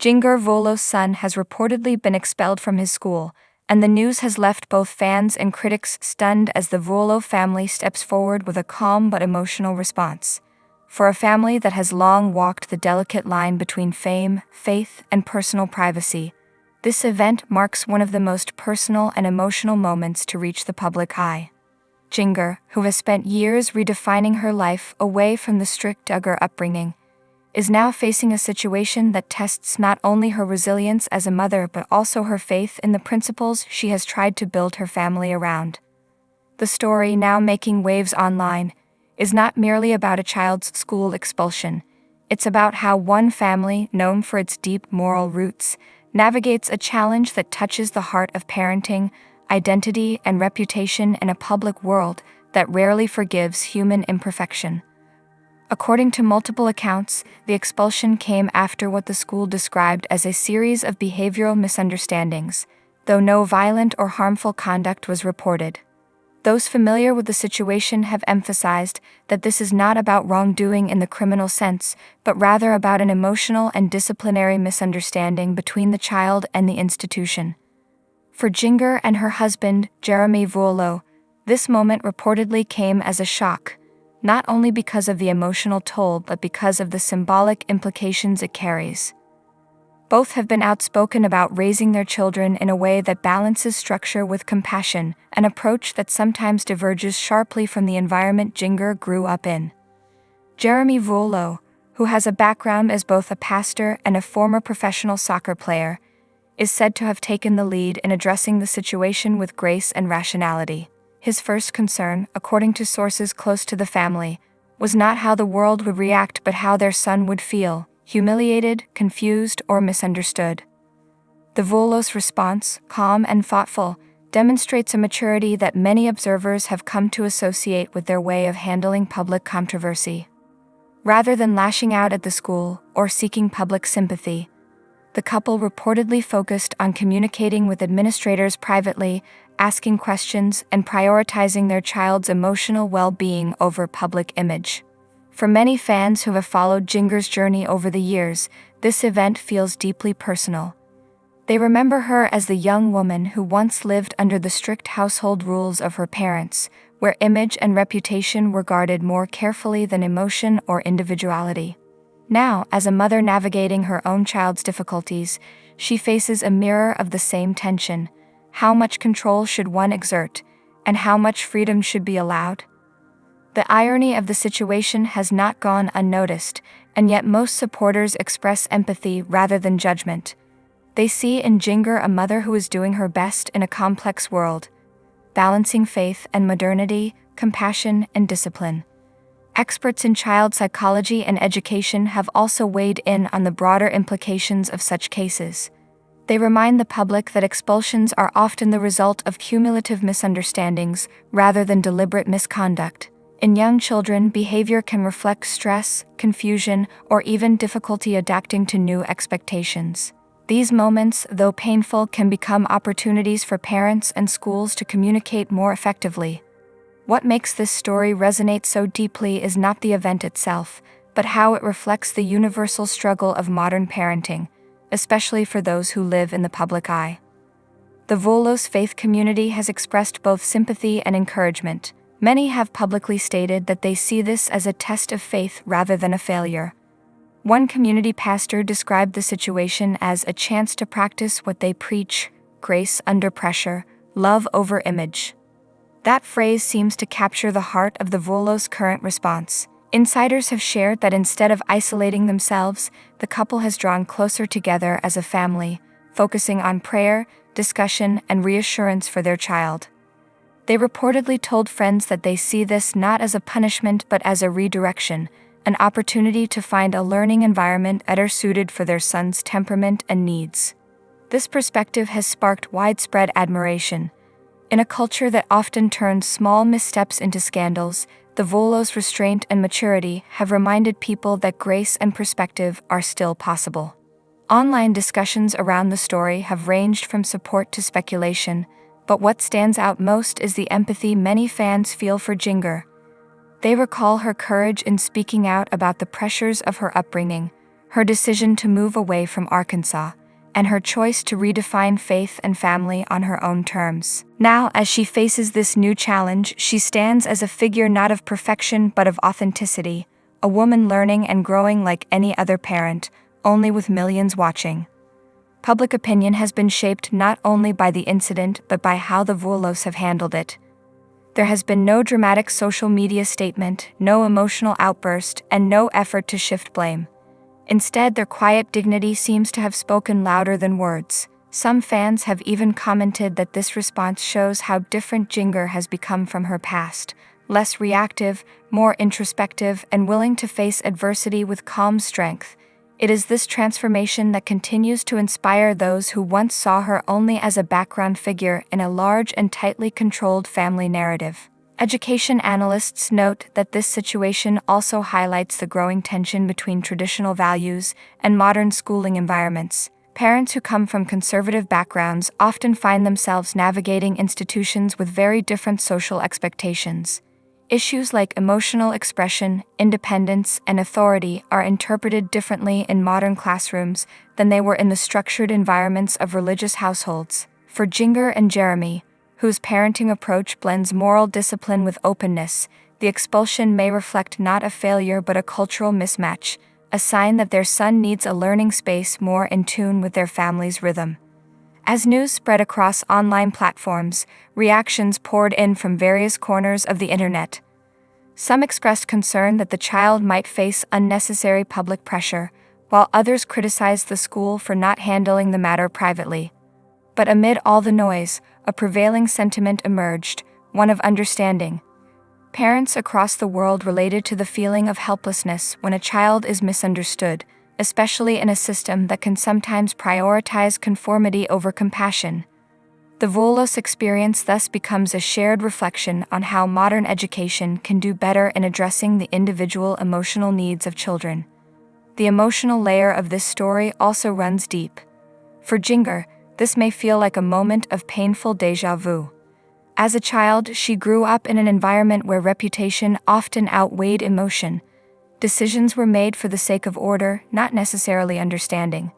Jinger Vuolo's son has reportedly been expelled from his school, and the news has left both fans and critics stunned as the Vuolo family steps forward with a calm but emotional response. For a family that has long walked the delicate line between fame, faith, and personal privacy, this event marks one of the most personal and emotional moments to reach the public eye. Jinger, who has spent years redefining her life away from the strict Duggar upbringing, is now facing a situation that tests not only her resilience as a mother but also her faith in the principles she has tried to build her family around. The story, now making waves online, is not merely about a child's school expulsion. It's about how one family, known for its deep moral roots, navigates a challenge that touches the heart of parenting, identity, and reputation in a public world that rarely forgives human imperfection. According to multiple accounts, the expulsion came after what the school described as a series of behavioral misunderstandings, though no violent or harmful conduct was reported. Those familiar with the situation have emphasized that this is not about wrongdoing in the criminal sense, but rather about an emotional and disciplinary misunderstanding between the child and the institution. For Jinger and her husband, Jeremy Vuolo, this moment reportedly came as a shock, not only because of the emotional toll but because of the symbolic implications it carries. Both have been outspoken about raising their children in a way that balances structure with compassion, an approach that sometimes diverges sharply from the environment Jinger grew up in. Jeremy Vuolo, who has a background as both a pastor and a former professional soccer player, is said to have taken the lead in addressing the situation with grace and rationality. His first concern, according to sources close to the family, was not how the world would react but how their son would feel, humiliated, confused, or misunderstood. The Vuolo's response, calm and thoughtful, demonstrates a maturity that many observers have come to associate with their way of handling public controversy. Rather than lashing out at the school or seeking public sympathy, the couple reportedly focused on communicating with administrators privately, asking questions, and prioritizing their child's emotional well-being over public image. For many fans who have followed Jinger's journey over the years, this event feels deeply personal. They remember her as the young woman who once lived under the strict household rules of her parents, where image and reputation were guarded more carefully than emotion or individuality. Now, as a mother navigating her own child's difficulties, she faces a mirror of the same tension. How much control should one exert, and how much freedom should be allowed? The irony of the situation has not gone unnoticed, and yet most supporters express empathy rather than judgment. They see in Jinger a mother who is doing her best in a complex world, balancing faith and modernity, compassion and discipline. Experts in child psychology and education have also weighed in on the broader implications of such cases. They remind the public that expulsions are often the result of cumulative misunderstandings rather than deliberate misconduct. In young children, behavior can reflect stress, confusion, or even difficulty adapting to new expectations. These moments, though painful, can become opportunities for parents and schools to communicate more effectively. What makes this story resonate so deeply is not the event itself, but how it reflects the universal struggle of modern parenting, especially for those who live in the public eye. The Vuolo's faith community has expressed both sympathy and encouragement. Many have publicly stated that they see this as a test of faith rather than a failure. One community pastor described the situation as a chance to practice what they preach: grace under pressure, love over image. That phrase seems to capture the heart of the Vuolo's current response. Insiders have shared that instead of isolating themselves, the couple has drawn closer together as a family, focusing on prayer, discussion, and reassurance for their child. They reportedly told friends that they see this not as a punishment but as a redirection, an opportunity to find a learning environment better suited for their son's temperament and needs. This perspective has sparked widespread admiration. In a culture that often turns small missteps into scandals, the Vuolo's restraint and maturity have reminded people that grace and perspective are still possible. Online discussions around the story have ranged from support to speculation, but what stands out most is the empathy many fans feel for Jinger. They recall her courage in speaking out about the pressures of her upbringing, her decision to move away from Arkansas, and her choice to redefine faith and family on her own terms. Now, as she faces this new challenge, she stands as a figure not of perfection but of authenticity, a woman learning and growing like any other parent, only with millions watching. Public opinion has been shaped not only by the incident but by how the Vuolos have handled it. There has been no dramatic social media statement, no emotional outburst, and no effort to shift blame. Instead, their quiet dignity seems to have spoken louder than words. Some fans have even commented that this response shows how different Jinger has become from her past, less reactive, more introspective, and willing to face adversity with calm strength. It is this transformation that continues to inspire those who once saw her only as a background figure in a large and tightly controlled family narrative. Education analysts note that this situation also highlights the growing tension between traditional values and modern schooling environments. Parents who come from conservative backgrounds often find themselves navigating institutions with very different social expectations. Issues like emotional expression, independence, and authority are interpreted differently in modern classrooms than they were in the structured environments of religious households. For Jinger and Jeremy, whose parenting approach blends moral discipline with openness, the expulsion may reflect not a failure but a cultural mismatch, a sign that their son needs a learning space more in tune with their family's rhythm. As news spread across online platforms, reactions poured in from various corners of the internet. Some expressed concern that the child might face unnecessary public pressure, while others criticized the school for not handling the matter privately. But amid all the noise, a prevailing sentiment emerged, one of understanding. Parents across the world related to the feeling of helplessness when a child is misunderstood, especially in a system that can sometimes prioritize conformity over compassion. The Vuolos experience thus becomes a shared reflection on how modern education can do better in addressing the individual emotional needs of children. The emotional layer of this story also runs deep. For Jinger, this may feel like a moment of painful déjà vu. As a child, she grew up in an environment where reputation often outweighed emotion. Decisions were made for the sake of order, not necessarily understanding.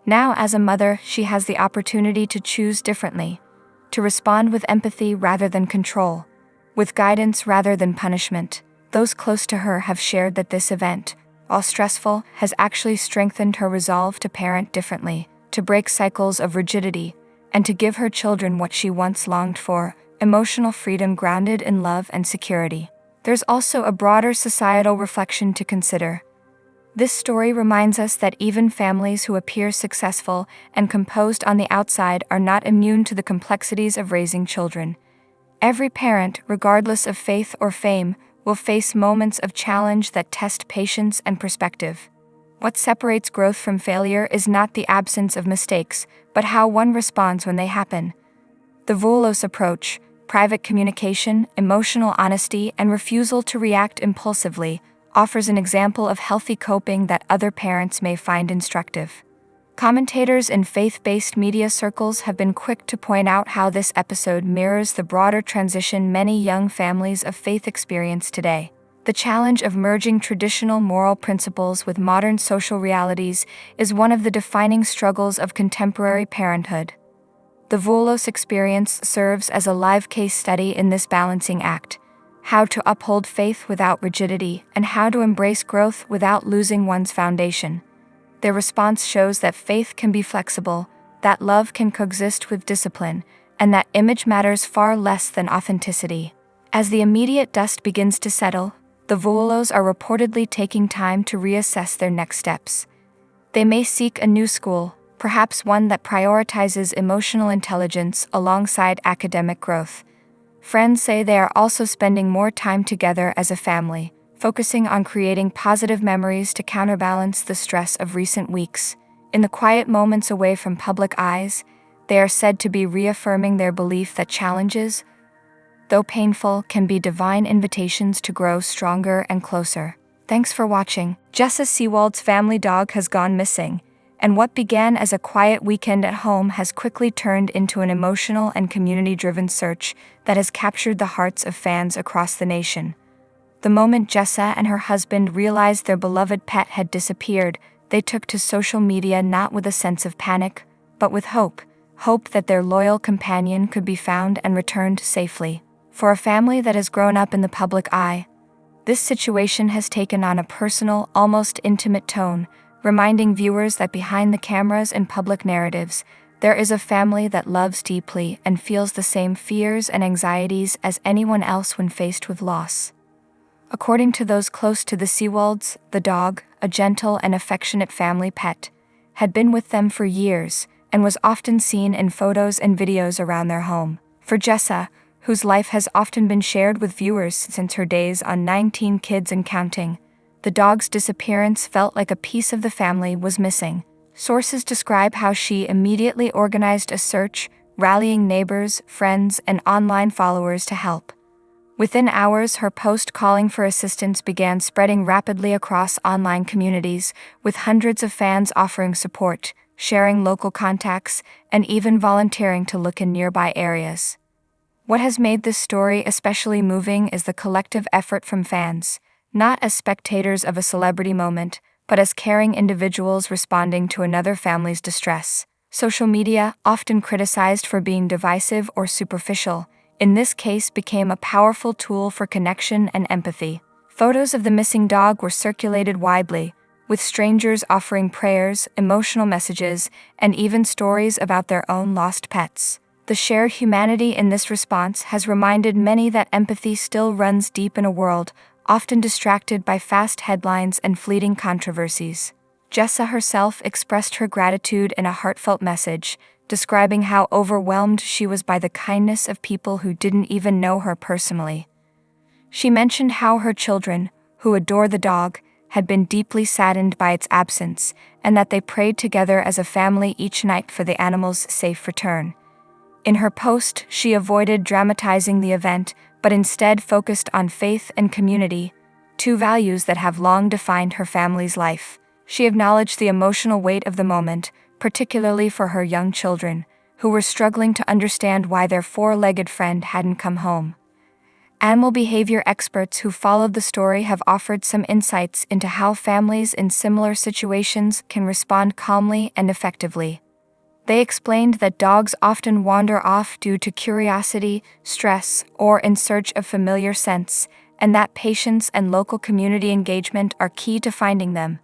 Now, as a mother, she has the opportunity to choose differently, to respond with empathy rather than control, with guidance rather than punishment. Those close to her have shared that this event, while stressful, has actually strengthened her resolve to parent differently, to break cycles of rigidity, and to give her children what she once longed for, emotional freedom grounded in love and security. There's also a broader societal reflection to consider. This story reminds us that even families who appear successful and composed on the outside are not immune to the complexities of raising children. Every parent, regardless of faith or fame, will face moments of challenge that test patience and perspective. What separates growth from failure is not the absence of mistakes, but how one responds when they happen. The Vuolos approach, private communication, emotional honesty, and refusal to react impulsively, offers an example of healthy coping that other parents may find instructive. Commentators in faith-based media circles have been quick to point out how this episode mirrors the broader transition many young families of faith experience today. The challenge of merging traditional moral principles with modern social realities is one of the defining struggles of contemporary parenthood. The Vuolos experience serves as a live case study in this balancing act: how to uphold faith without rigidity and how to embrace growth without losing one's foundation. Their response shows that faith can be flexible, that love can coexist with discipline, and that image matters far less than authenticity. As the immediate dust begins to settle, the Vuolos are reportedly taking time to reassess their next steps. They may seek a new school, perhaps one that prioritizes emotional intelligence alongside academic growth. Friends say they are also spending more time together as a family, focusing on creating positive memories to counterbalance the stress of recent weeks. In the quiet moments away from public eyes, they are said to be reaffirming their belief that challenges, though painful, can be divine invitations to grow stronger and closer. Thanks for watching. Jessa Seawald's family dog has gone missing, and what began as a quiet weekend at home has quickly turned into an emotional and community-driven search that has captured the hearts of fans across the nation. The moment Jessa and her husband realized their beloved pet had disappeared, they took to social media not with a sense of panic, but with hope that their loyal companion could be found and returned safely. For a family that has grown up in the public eye, this situation has taken on a personal, almost intimate tone, reminding viewers that behind the cameras and public narratives, there is a family that loves deeply and feels the same fears and anxieties as anyone else when faced with loss. According to those close to the Vuolos, the dog, a gentle and affectionate family pet, had been with them for years and was often seen in photos and videos around their home. For Jessa, whose life has often been shared with viewers since her days on 19 Kids and Counting, the dog's disappearance felt like a piece of the family was missing. Sources describe how she immediately organized a search, rallying neighbors, friends, and online followers to help. Within hours, her post calling for assistance began spreading rapidly across online communities, with hundreds of fans offering support, sharing local contacts, and even volunteering to look in nearby areas. What has made this story especially moving is the collective effort from fans, not as spectators of a celebrity moment, but as caring individuals responding to another family's distress. Social media, often criticized for being divisive or superficial, in this case became a powerful tool for connection and empathy. Photos of the missing dog were circulated widely, with strangers offering prayers, emotional messages, and even stories about their own lost pets. The shared humanity in this response has reminded many that empathy still runs deep in a world often distracted by fast headlines and fleeting controversies. Jessa herself expressed her gratitude in a heartfelt message, describing how overwhelmed she was by the kindness of people who didn't even know her personally. She mentioned how her children, who adore the dog, had been deeply saddened by its absence, and that they prayed together as a family each night for the animal's safe return. In her post, she avoided dramatizing the event, but instead focused on faith and community, two values that have long defined her family's life. She acknowledged the emotional weight of the moment, particularly for her young children, who were struggling to understand why their four-legged friend hadn't come home. Animal behavior experts who followed the story have offered some insights into how families in similar situations can respond calmly and effectively. They explained that dogs often wander off due to curiosity, stress, or in search of familiar scents, and that patience and local community engagement are key to finding them.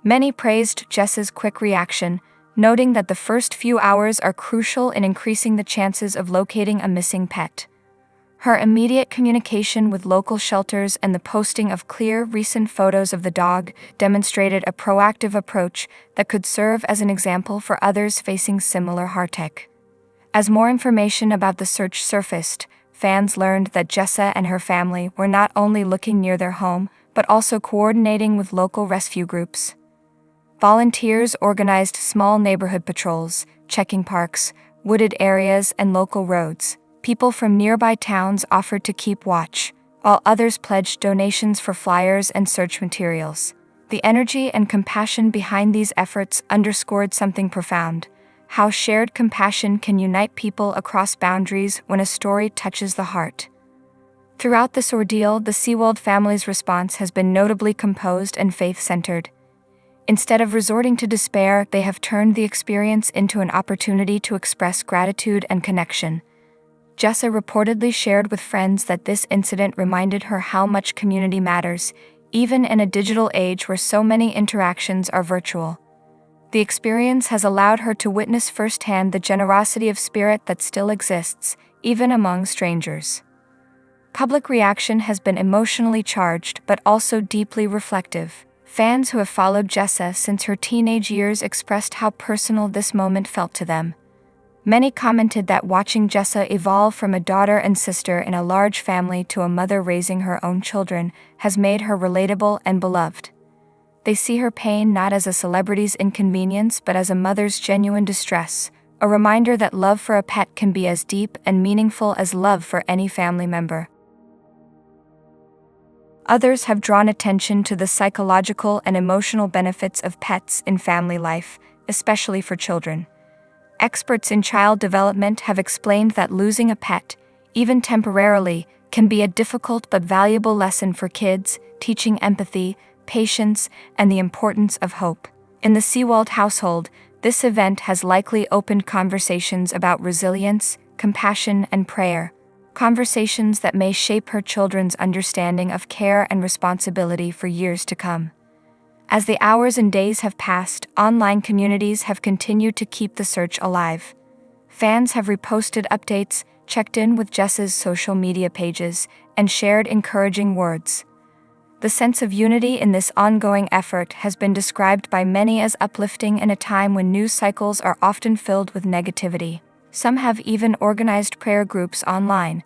Many praised Jessa's quick reaction, noting that the first few hours are crucial in increasing the chances of locating a missing pet. Her immediate communication with local shelters and the posting of clear, recent photos of the dog demonstrated a proactive approach that could serve as an example for others facing similar heartache. As more information about the search surfaced, fans learned that Jessa and her family were not only looking near their home, but also coordinating with local rescue groups. Volunteers organized small neighborhood patrols, checking parks, wooded areas, and local roads. People from nearby towns offered to keep watch, while others pledged donations for flyers and search materials. The energy and compassion behind these efforts underscored something profound: how shared compassion can unite people across boundaries when a story touches the heart. Throughout this ordeal, the Vuolo family's response has been notably composed and faith-centered. Instead of resorting to despair, they have turned the experience into an opportunity to express gratitude and connection. Jessa reportedly shared with friends that this incident reminded her how much community matters, even in a digital age where so many interactions are virtual. The experience has allowed her to witness firsthand the generosity of spirit that still exists, even among strangers. Public reaction has been emotionally charged but also deeply reflective. Fans who have followed Jessa since her teenage years expressed how personal this moment felt to them. Many commented that watching Jessa evolve from a daughter and sister in a large family to a mother raising her own children has made her relatable and beloved. They see her pain not as a celebrity's inconvenience but as a mother's genuine distress, a reminder that love for a pet can be as deep and meaningful as love for any family member. Others have drawn attention to the psychological and emotional benefits of pets in family life, especially for children. Experts in child development have explained that losing a pet, even temporarily, can be a difficult but valuable lesson for kids, teaching empathy, patience, and the importance of hope. In the Seawald household, this event has likely opened conversations about resilience, compassion, and prayer, conversations that may shape her children's understanding of care and responsibility for years to come. As the hours and days have passed, online communities have continued to keep the search alive. Fans have reposted updates, checked in with Jess's social media pages, and shared encouraging words. The sense of unity in this ongoing effort has been described by many as uplifting in a time when news cycles are often filled with negativity. Some have even organized prayer groups online,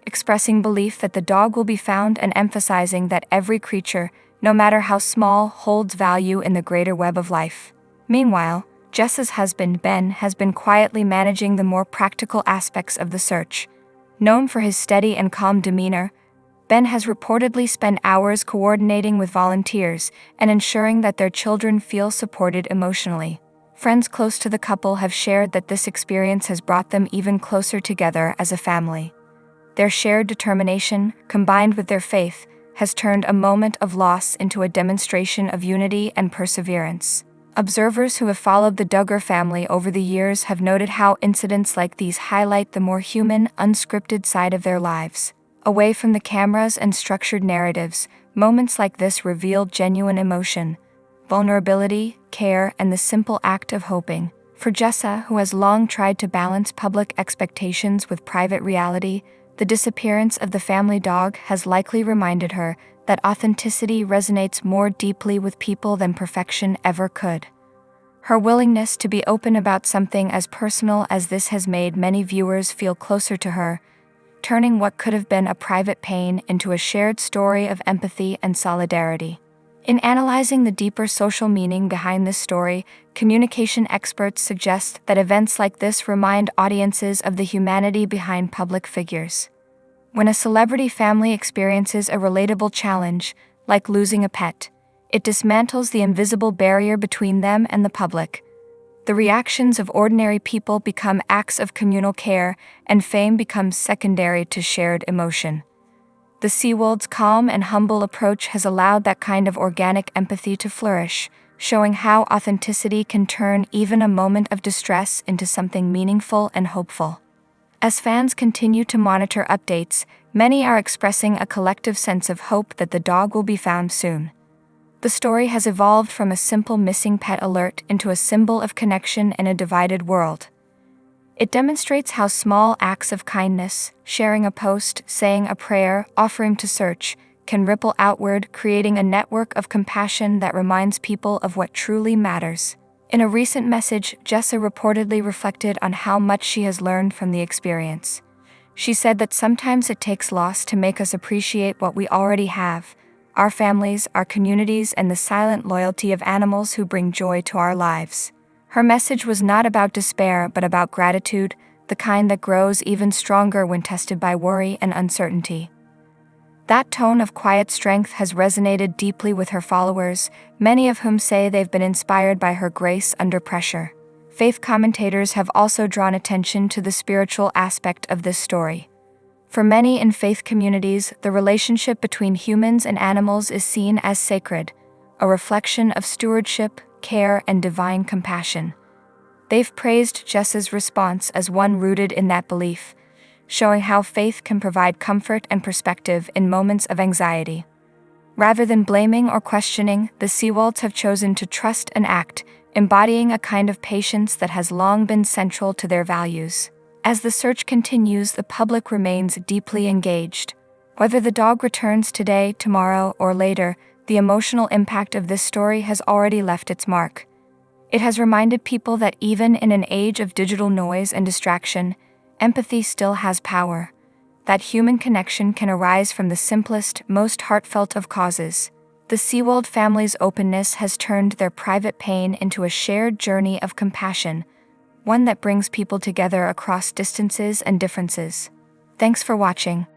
expressing belief that the dog will be found and emphasizing that every creature, no matter how small, holds value in the greater web of life. Meanwhile, Jess's husband Ben has been quietly managing the more practical aspects of the search. Known for his steady and calm demeanor, Ben has reportedly spent hours coordinating with volunteers and ensuring that their children feel supported emotionally. Friends close to the couple have shared that this experience has brought them even closer together as a family. Their shared determination, combined with their faith, has turned a moment of loss into a demonstration of unity and perseverance. Observers who have followed the Duggar family over the years have noted how incidents like these highlight the more human, unscripted side of their lives. Away from the cameras and structured narratives, moments like this reveal genuine emotion, vulnerability, care, and the simple act of hoping. For Jessa, who has long tried to balance public expectations with private reality, the disappearance of the family dog has likely reminded her that authenticity resonates more deeply with people than perfection ever could. Her willingness to be open about something as personal as this has made many viewers feel closer to her, turning what could have been a private pain into a shared story of empathy and solidarity. In analyzing the deeper social meaning behind this story, communication experts suggest that events like this remind audiences of the humanity behind public figures. When a celebrity family experiences a relatable challenge, like losing a pet, it dismantles the invisible barrier between them and the public. The reactions of ordinary people become acts of communal care, and fame becomes secondary to shared emotion. The Seawald's calm and humble approach has allowed that kind of organic empathy to flourish, showing how authenticity can turn even a moment of distress into something meaningful and hopeful. As fans continue to monitor updates, many are expressing a collective sense of hope that the dog will be found soon. The story has evolved from a simple missing pet alert into a symbol of connection in a divided world. It demonstrates how small acts of kindness, sharing a post, saying a prayer, offering to search, can ripple outward, creating a network of compassion that reminds people of what truly matters. In a recent message, Jessa reportedly reflected on how much she has learned from the experience. She said that sometimes it takes loss to make us appreciate what we already have: our families, our communities, and the silent loyalty of animals who bring joy to our lives. Her message was not about despair but about gratitude, the kind that grows even stronger when tested by worry and uncertainty. That tone of quiet strength has resonated deeply with her followers, many of whom say they've been inspired by her grace under pressure. Faith commentators have also drawn attention to the spiritual aspect of this story. For many in faith communities, the relationship between humans and animals is seen as sacred, a reflection of stewardship, care, and divine compassion. They've praised Jessa's response as one rooted in that belief, showing how faith can provide comfort and perspective in moments of anxiety. Rather than blaming or questioning, the Seawalds have chosen to trust and act, embodying a kind of patience that has long been central to their values. As the search continues, the public remains deeply engaged. Whether the dog returns today, tomorrow, or later, the emotional impact of this story has already left its mark. It has reminded people that even in an age of digital noise and distraction, empathy still has power. That human connection can arise from the simplest, most heartfelt of causes. The Seawald family's openness has turned their private pain into a shared journey of compassion, one that brings people together across distances and differences. Thanks for watching.